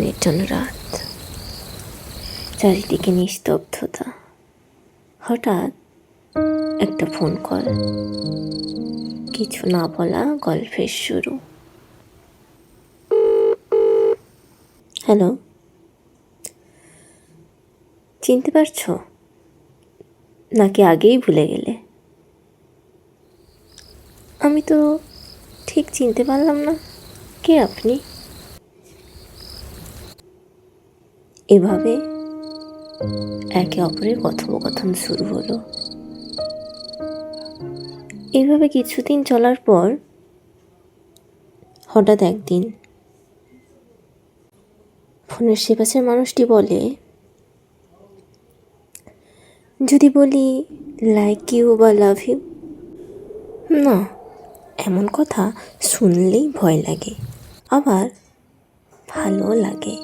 নির্জন রাত, চারিদিকে নিস্তব্ধতা। হঠাৎ একটা ফোন কল, কিছু না বলা গল্পের শুরু। হ্যালো, চিনতে পারছো নাকি আগেই ভুলে গেলে? আমি তো ঠিক চিনতে পারলাম না, কে আপনি? এভাবে একে অপরের কথোপকথন শুরু হলো। এইভাবে কিছুদিন চলার পর হঠাৎ একদিন ফোনের সেপাশের মানুষটি বলে, যদি বলি লাইক ইউ বা লাভ ইউ। না, এমন কথা শুনলেই ভয় লাগে, আবার ভালো লাগে।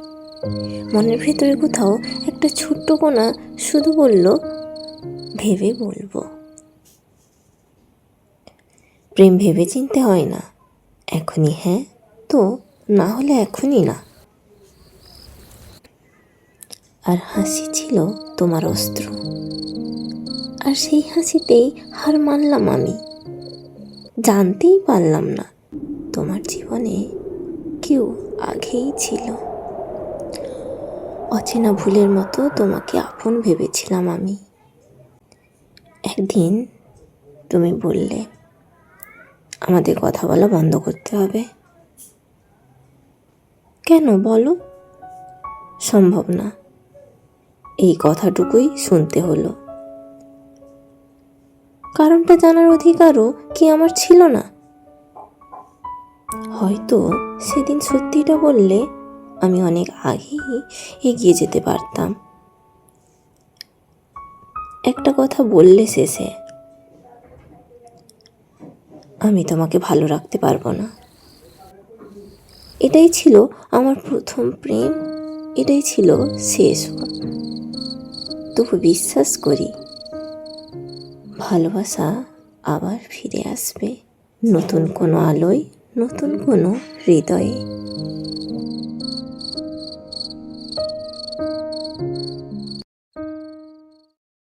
মনের ভেতরে কোথাও একটা ছোট্ট কোণা শুধু বলল, ভেবে বলবো। প্রেম ভেবে চিনতে হয় না, এখনই হ্যাঁ তো, না হলে এখনই না। আর হাসি ছিল তোমার অস্ত্র, আর সেই হাসিতেই হার মানলাম আমি। জানতেই পারলাম না তোমার জীবনে কেউ আগেই ছিল। অচেনা ভুলের মতো তোমাকে আপন ভেবেছিলাম আমি। একদিন তুমি বললে, আমাদের কথা বলা বন্ধ করতে হবে। কেন বলো? সম্ভব না, এই কথাটুকুই শুনতে হলো। কারণটা জানার অধিকারও কি আমার ছিল না? হয়তো সেদিন সত্যিটা বললে আমি অনেক আগেই এগিয়ে যেতে পারতাম। একটা কথা বললে শেষে, আমি তোমাকে ভালো রাখতে পারবো না। এটাই ছিল আমার প্রথম প্রেম, এটাই ছিল শেষ। তবু বিশ্বাস করি ভালোবাসা আবার ফিরে আসবে, নতুন কোনো আলোয়, নতুন কোনো হৃদয়ে।